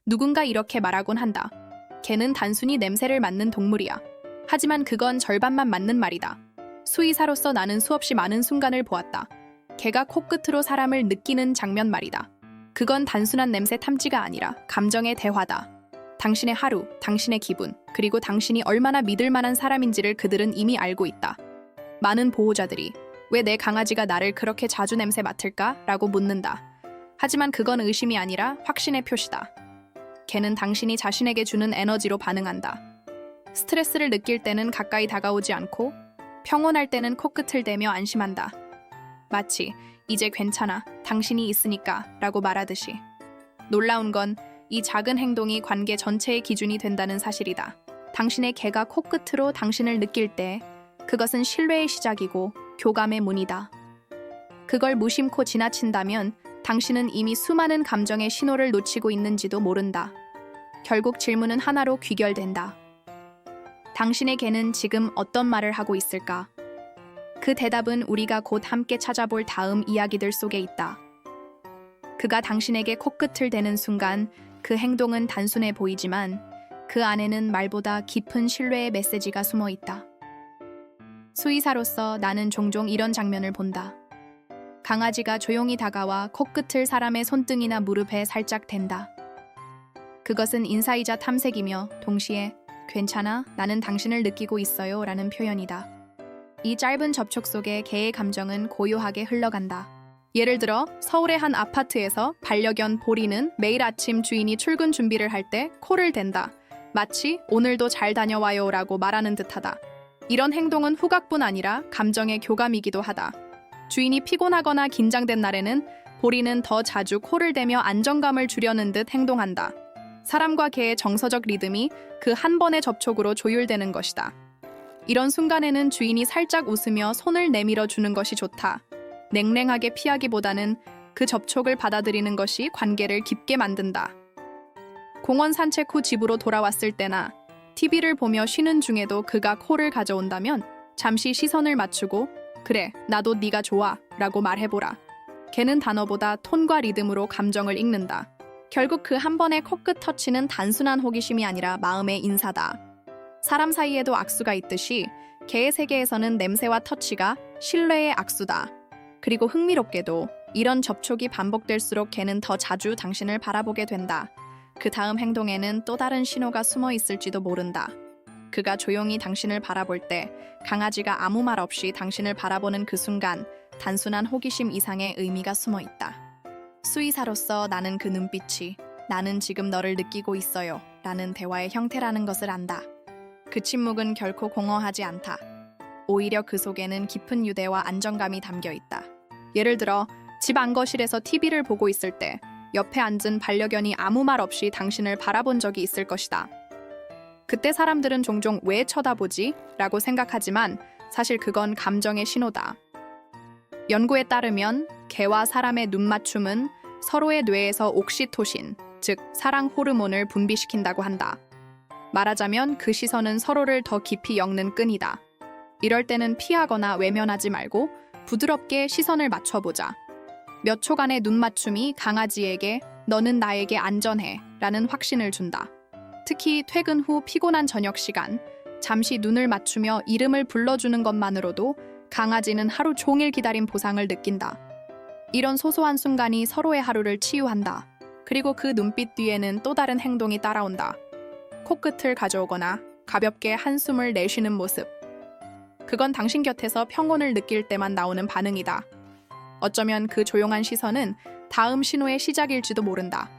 누군가 이렇게 말하곤 한다. 개는 단순히 냄새를 맡는 동물이야. 하지만 그건 절반만 맞는 말이다. 수의사로서 나는 수없이 많은 순간을 보았다. 개가 코끝으로 사람을 느끼는 장면 말이다. 그건 단순한 냄새 탐지가 아니라 감정의 대화다. 당신의 하루, 당신의 기분, 그리고 당신이 얼마나 믿을 만한 사람인지를 그들은 이미 알고 있다. 많은 보호자들이 왜 내 강아지가 나를 그렇게 자주 냄새 맡을까? 라고 묻는다. 하지만 그건 의심이 아니라 확신의 표시다. 개는 당신이 자신에게 주는 에너지로 반응한다. 스트레스를 느낄 때는 가까이 다가오지 않고 평온할 때는 코끝을 대며 안심한다. 마치 이제 괜찮아, 당신이 있으니까 라고 말하듯이. 놀라운 건 이 작은 행동이 관계 전체의 기준이 된다는 사실이다. 당신의 개가 코끝으로 당신을 느낄 때 그것은 신뢰의 시작이고 교감의 문이다. 그걸 무심코 지나친다면 당신은 이미 수많은 감정의 신호를 놓치고 있는지도 모른다. 결국 질문은 하나로 귀결된다. 당신의 개는 지금 어떤 말을 하고 있을까? 그 대답은 우리가 곧 함께 찾아볼 다음 이야기들 속에 있다. 그가 당신에게 코끝을 대는 순간 그 행동은 단순해 보이지만 그 안에는 말보다 깊은 신뢰의 메시지가 숨어 있다. 수의사로서 나는 종종 이런 장면을 본다. 강아지가 조용히 다가와 코끝을 사람의 손등이나 무릎에 살짝 댄다. 그것은 인사이자 탐색이며 동시에 괜찮아, 나는 당신을 느끼고 있어요 라는 표현이다. 이 짧은 접촉 속에 개의 감정은 고요하게 흘러간다. 예를 들어 서울의 한 아파트에서 반려견 보리는 매일 아침 주인이 출근 준비를 할 때 코를 댄다. 마치 오늘도 잘 다녀와요 라고 말하는 듯하다. 이런 행동은 후각뿐 아니라 감정의 교감이기도 하다. 주인이 피곤하거나 긴장된 날에는 보리는 더 자주 코를 대며 안정감을 주려는 듯 행동한다. 사람과 개의 정서적 리듬이 그 한 번의 접촉으로 조율되는 것이다. 이런 순간에는 주인이 살짝 웃으며 손을 내밀어 주는 것이 좋다. 냉랭하게 피하기보다는 그 접촉을 받아들이는 것이 관계를 깊게 만든다. 공원 산책 후 집으로 돌아왔을 때나 TV를 보며 쉬는 중에도 그가 코를 가져온다면 잠시 시선을 맞추고 그래, 나도 네가 좋아 라고 말해보라. 개는 단어보다 톤과 리듬으로 감정을 읽는다. 결국 그 한 번의 코끝 터치는 단순한 호기심이 아니라 마음의 인사다. 사람 사이에도 악수가 있듯이 개의 세계에서는 냄새와 터치가 신뢰의 악수다. 그리고 흥미롭게도 이런 접촉이 반복될수록 개는 더 자주 당신을 바라보게 된다. 그 다음 행동에는 또 다른 신호가 숨어 있을지도 모른다. 그가 조용히 당신을 바라볼 때 강아지가 아무 말 없이 당신을 바라보는 그 순간 단순한 호기심 이상의 의미가 숨어 있다. 수의사로서 나는 그 눈빛이 나는 지금 너를 느끼고 있어요 라는 대화의 형태라는 것을 안다. 그 침묵은 결코 공허하지 않다. 오히려 그 속에는 깊은 유대와 안정감이 담겨 있다. 예를 들어 집 안거실에서 TV를 보고 있을 때 옆에 앉은 반려견이 아무 말 없이 당신을 바라본 적이 있을 것이다. 그때 사람들은 종종 왜 쳐다보지? 라고 생각하지만 사실 그건 감정의 신호다. 연구에 따르면 개와 사람의 눈맞춤은 서로의 뇌에서 옥시토신, 즉 사랑 호르몬을 분비시킨다고 한다. 말하자면 그 시선은 서로를 더 깊이 엮는 끈이다. 이럴 때는 피하거나 외면하지 말고 부드럽게 시선을 맞춰보자. 몇 초간의 눈맞춤이 강아지에게 너는 나에게 안전해 라는 확신을 준다. 특히 퇴근 후 피곤한 저녁 시간, 잠시 눈을 맞추며 이름을 불러주는 것만으로도 강아지는 하루 종일 기다린 보상을 느낀다. 이런 소소한 순간이 서로의 하루를 치유한다. 그리고 그 눈빛 뒤에는 또 다른 행동이 따라온다. 코끝을 가져오거나 가볍게 한숨을 내쉬는 모습. 그건 당신 곁에서 평온을 느낄 때만 나오는 반응이다. 어쩌면 그 조용한 시선은 다음 신호의 시작일지도 모른다.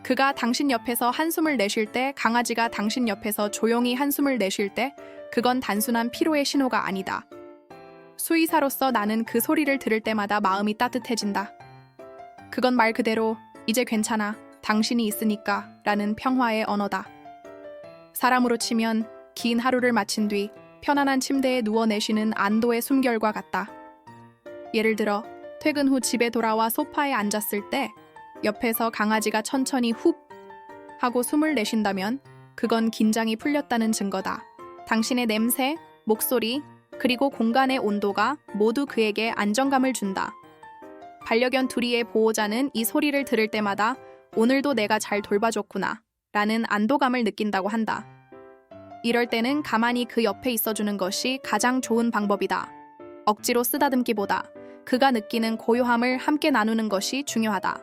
그가 당신 옆에서 한숨을 내쉴 때, 강아지가 당신 옆에서 조용히 한숨을 내쉴 때, 그건 단순한 피로의 신호가 아니다. 수의사로서 나는 그 소리를 들을 때마다 마음이 따뜻해진다. 그건 말 그대로 이제 괜찮아, 당신이 있으니까 라는 평화의 언어다. 사람으로 치면 긴 하루를 마친 뒤 편안한 침대에 누워 내쉬는 안도의 숨결과 같다. 예를 들어 퇴근 후 집에 돌아와 소파에 앉았을 때 옆에서 강아지가 천천히 훅 하고 숨을 내쉰다면 그건 긴장이 풀렸다는 증거다. 당신의 냄새, 목소리, 그리고 공간의 온도가 모두 그에게 안정감을 준다. 반려견 둘이의 보호자는 이 소리를 들을 때마다 오늘도 내가 잘 돌봐줬구나 라는 안도감을 느낀다고 한다. 이럴 때는 가만히 그 옆에 있어주는 것이 가장 좋은 방법이다. 억지로 쓰다듬기보다 그가 느끼는 고요함을 함께 나누는 것이 중요하다.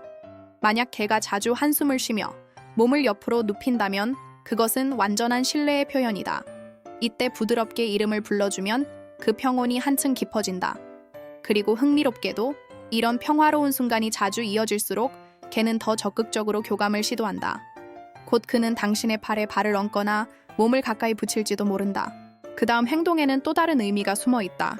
만약 개가 자주 한숨을 쉬며 몸을 옆으로 눕힌다면 그것은 완전한 신뢰의 표현이다. 이때 부드럽게 이름을 불러주면 그 평온이 한층 깊어진다. 그리고 흥미롭게도 이런 평화로운 순간이 자주 이어질수록 개는 더 적극적으로 교감을 시도한다. 곧 그는 당신의 팔에 발을 얹거나 몸을 가까이 붙일지도 모른다. 그 다음 행동에는 또 다른 의미가 숨어 있다.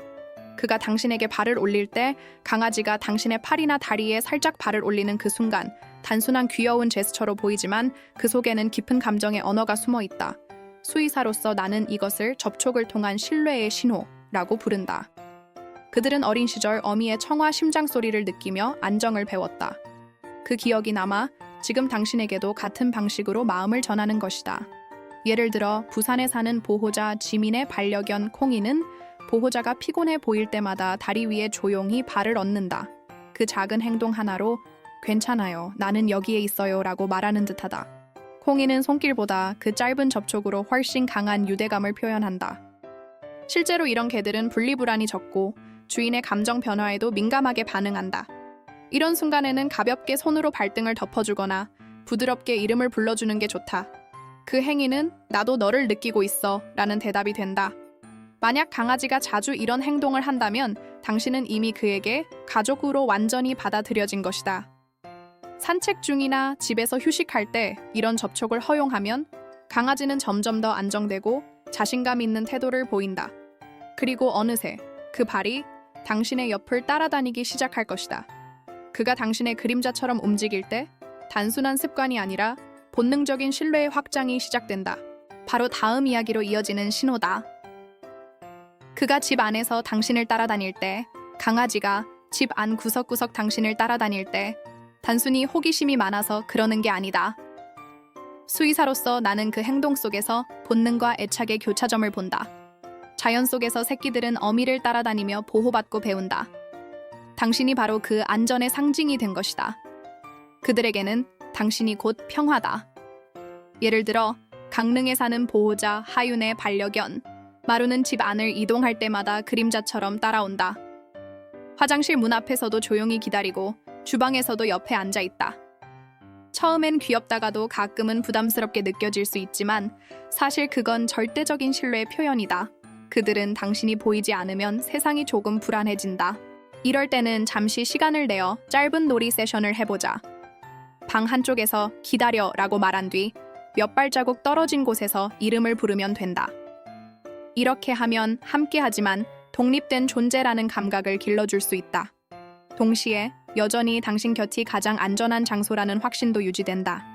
그가 당신에게 발을 올릴 때 강아지가 당신의 팔이나 다리에 살짝 발을 올리는 그 순간 단순한 귀여운 제스처로 보이지만 그 속에는 깊은 감정의 언어가 숨어 있다. 수의사로서 나는 이것을 접촉을 통한 신뢰의 신호라고 부른다. 그들은 어린 시절 어미의 청아 심장 소리를 느끼며 안정을 배웠다. 그 기억이 남아 지금 당신에게도 같은 방식으로 마음을 전하는 것이다. 예를 들어 부산에 사는 보호자 지민의 반려견 콩이는 보호자가 피곤해 보일 때마다 다리 위에 조용히 발을 얹는다. 그 작은 행동 하나로 괜찮아요, 나는 여기에 있어요 라고 말하는 듯하다. 콩이는 손길보다 그 짧은 접촉으로 훨씬 강한 유대감을 표현한다. 실제로 이런 개들은 분리불안이 적고 주인의 감정 변화에도 민감하게 반응한다. 이런 순간에는 가볍게 손으로 발등을 덮어주거나 부드럽게 이름을 불러주는 게 좋다. 그 행위는 나도 너를 느끼고 있어 라는 대답이 된다. 만약 강아지가 자주 이런 행동을 한다면 당신은 이미 그에게 가족으로 완전히 받아들여진 것이다. 산책 중이나 집에서 휴식할 때 이런 접촉을 허용하면 강아지는 점점 더 안정되고 자신감 있는 태도를 보인다. 그리고 어느새 그 발이 당신의 옆을 따라다니기 시작할 것이다. 그가 당신의 그림자처럼 움직일 때 단순한 습관이 아니라 본능적인 신뢰의 확장이 시작된다. 바로 다음 이야기로 이어지는 신호다. 그가 집 안에서 당신을 따라다닐 때, 강아지가 집 안 구석구석 당신을 따라다닐 때 단순히 호기심이 많아서 그러는 게 아니다. 수의사로서 나는 그 행동 속에서 본능과 애착의 교차점을 본다. 자연 속에서 새끼들은 어미를 따라다니며 보호받고 배운다. 당신이 바로 그 안전의 상징이 된 것이다. 그들에게는 당신이 곧 평화다. 예를 들어 강릉에 사는 보호자 하윤의 반려견 마루는 집 안을 이동할 때마다 그림자처럼 따라온다. 화장실 문 앞에서도 조용히 기다리고 주방에서도 옆에 앉아 있다. 처음엔 귀엽다가도 가끔은 부담스럽게 느껴질 수 있지만 사실 그건 절대적인 신뢰의 표현이다. 그들은 당신이 보이지 않으면 세상이 조금 불안해진다. 이럴 때는 잠시 시간을 내어 짧은 놀이 세션을 해보자. 방 한쪽에서 기다려 라고 말한 뒤 몇 발자국 떨어진 곳에서 이름을 부르면 된다. 이렇게 하면 함께하지만 독립된 존재라는 감각을 길러줄 수 있다. 동시에 여전히 당신 곁이 가장 안전한 장소라는 확신도 유지된다.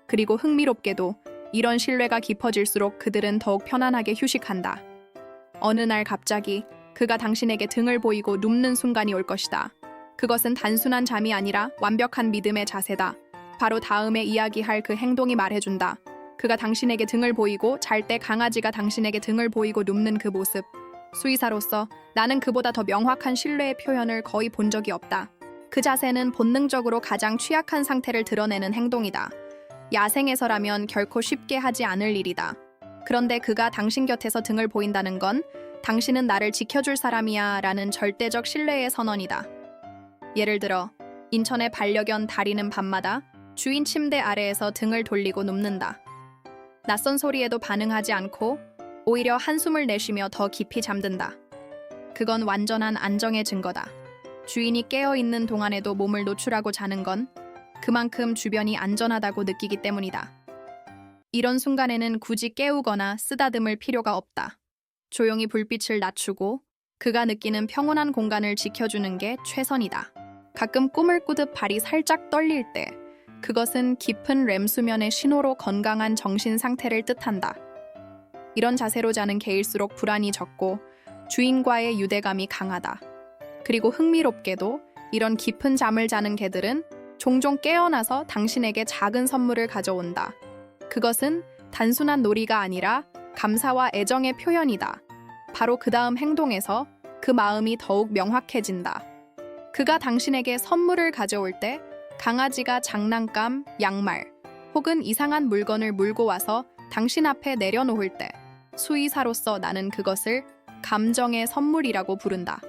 그리고 흥미롭게도 이런 신뢰가 깊어질수록 그들은 더욱 편안하게 휴식한다. 어느 날 갑자기 그가 당신에게 등을 보이고 눕는 순간이 올 것이다. 그것은 단순한 잠이 아니라 완벽한 믿음의 자세다. 바로 다음에 이야기할 그 행동이 말해준다. 그가 당신에게 등을 보이고 잘 때 강아지가 당신에게 등을 보이고 눕는 그 모습. 수의사로서 나는 그보다 더 명확한 신뢰의 표현을 거의 본 적이 없다. 그 자세는 본능적으로 가장 취약한 상태를 드러내는 행동이다. 야생에서라면 결코 쉽게 하지 않을 일이다. 그런데 그가 당신 곁에서 등을 보인다는 건 당신은 나를 지켜줄 사람이야 라는 절대적 신뢰의 선언이다. 예를 들어 인천의 반려견 다리는 밤마다 주인 침대 아래에서 등을 돌리고 눕는다. 낯선 소리에도 반응하지 않고 오히려 한숨을 내쉬며 더 깊이 잠든다. 그건 완전한 안정의 증거다. 주인이 깨어있는 동안에도 몸을 노출하고 자는 건 그만큼 주변이 안전하다고 느끼기 때문이다. 이런 순간에는 굳이 깨우거나 쓰다듬을 필요가 없다. 조용히 불빛을 낮추고 그가 느끼는 평온한 공간을 지켜주는 게 최선이다. 가끔 꿈을 꾸듯 발이 살짝 떨릴 때 그것은 깊은 렘 수면의 신호로 건강한 정신 상태를 뜻한다. 이런 자세로 자는 개일수록 불안이 적고 주인과의 유대감이 강하다. 그리고 흥미롭게도 이런 깊은 잠을 자는 개들은 종종 깨어나서 당신에게 작은 선물을 가져온다. 그것은 단순한 놀이가 아니라 감사와 애정의 표현이다. 바로 그 다음 행동에서 그 마음이 더욱 명확해진다. 그가 당신에게 선물을 가져올 때 강아지가 장난감, 양말 혹은 이상한 물건을 물고 와서 당신 앞에 내려놓을 때 수의사로서 나는 그것을 감정의 선물이라고 부른다.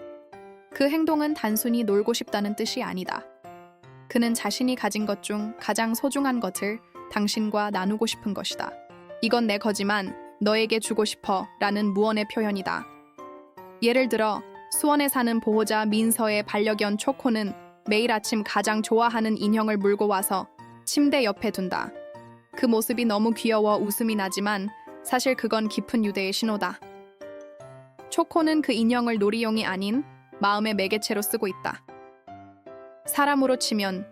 그 행동은 단순히 놀고 싶다는 뜻이 아니다. 그는 자신이 가진 것 중 가장 소중한 것을 당신과 나누고 싶은 것이다. 이건 내 거지만 너에게 주고 싶어 라는 무언의 표현이다. 예를 들어 수원에 사는 보호자 민서의 반려견 초코는 매일 아침 가장 좋아하는 인형을 물고 와서 침대 옆에 둔다. 그 모습이 너무 귀여워 웃음이 나지만 사실 그건 깊은 유대의 신호다. 초코는 그 인형을 놀이용이 아닌 마음의 매개체로 쓰고 있다. 사람으로 치면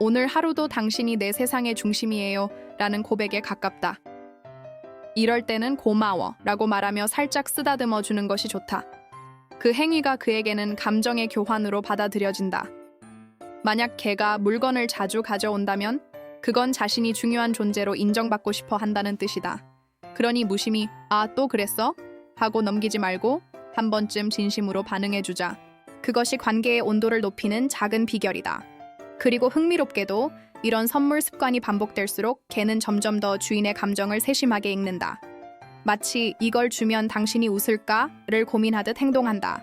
오늘 하루도 당신이 내 세상의 중심이에요 라는 고백에 가깝다. 이럴 때는 고마워 라고 말하며 살짝 쓰다듬어 주는 것이 좋다. 그 행위가 그에게는 감정의 교환으로 받아들여진다. 만약 개가 물건을 자주 가져온다면 그건 자신이 중요한 존재로 인정받고 싶어 한다는 뜻이다. 그러니 무심히 아, 또 그랬어? 하고 넘기지 말고 한 번쯤 진심으로 반응해주자. 그것이 관계의 온도를 높이는 작은 비결이다. 그리고 흥미롭게도 이런 선물 습관이 반복될수록 개는 점점 더 주인의 감정을 세심하게 읽는다. 마치 이걸 주면 당신이 웃을까를 고민하듯 행동한다.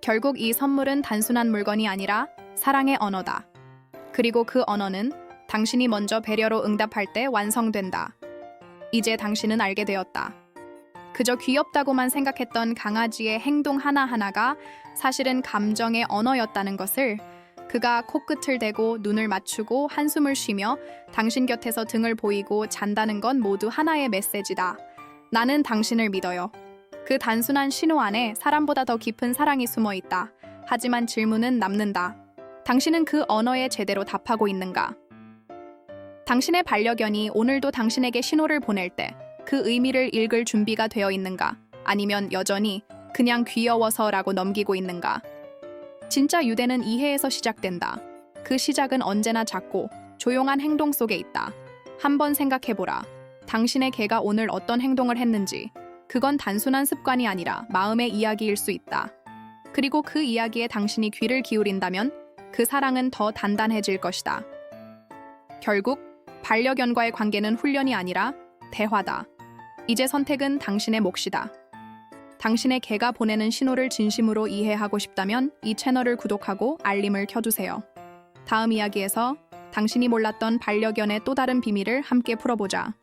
결국 이 선물은 단순한 물건이 아니라 사랑의 언어다. 그리고 그 언어는 당신이 먼저 배려로 응답할 때 완성된다. 이제 당신은 알게 되었다. 그저 귀엽다고만 생각했던 강아지의 행동 하나하나가 사실은 감정의 언어였다는 것을, 그가 코끝을 대고 눈을 맞추고 한숨을 쉬며 당신 곁에서 등을 보이고 잔다는 건 모두 하나의 메시지다. 나는 당신을 믿어요. 그 단순한 신호 안에 사람보다 더 깊은 사랑이 숨어 있다. 하지만 질문은 남는다. 당신은 그 언어에 제대로 답하고 있는가? 당신의 반려견이 오늘도 당신에게 신호를 보낼 때 그 의미를 읽을 준비가 되어 있는가? 아니면 여전히 그냥 귀여워서라고 넘기고 있는가? 진짜 유대는 이해에서 시작된다. 그 시작은 언제나 작고 조용한 행동 속에 있다. 한번 생각해보라. 당신의 개가 오늘 어떤 행동을 했는지. 그건 단순한 습관이 아니라 마음의 이야기일 수 있다. 그리고 그 이야기에 당신이 귀를 기울인다면 그 사랑은 더 단단해질 것이다. 결국 반려견과의 관계는 훈련이 아니라 대화다. 이제 선택은 당신의 몫이다. 당신의 개가 보내는 신호를 진심으로 이해하고 싶다면 이 채널을 구독하고 알림을 켜주세요. 다음 이야기에서 당신이 몰랐던 반려견의 또 다른 비밀을 함께 풀어보자.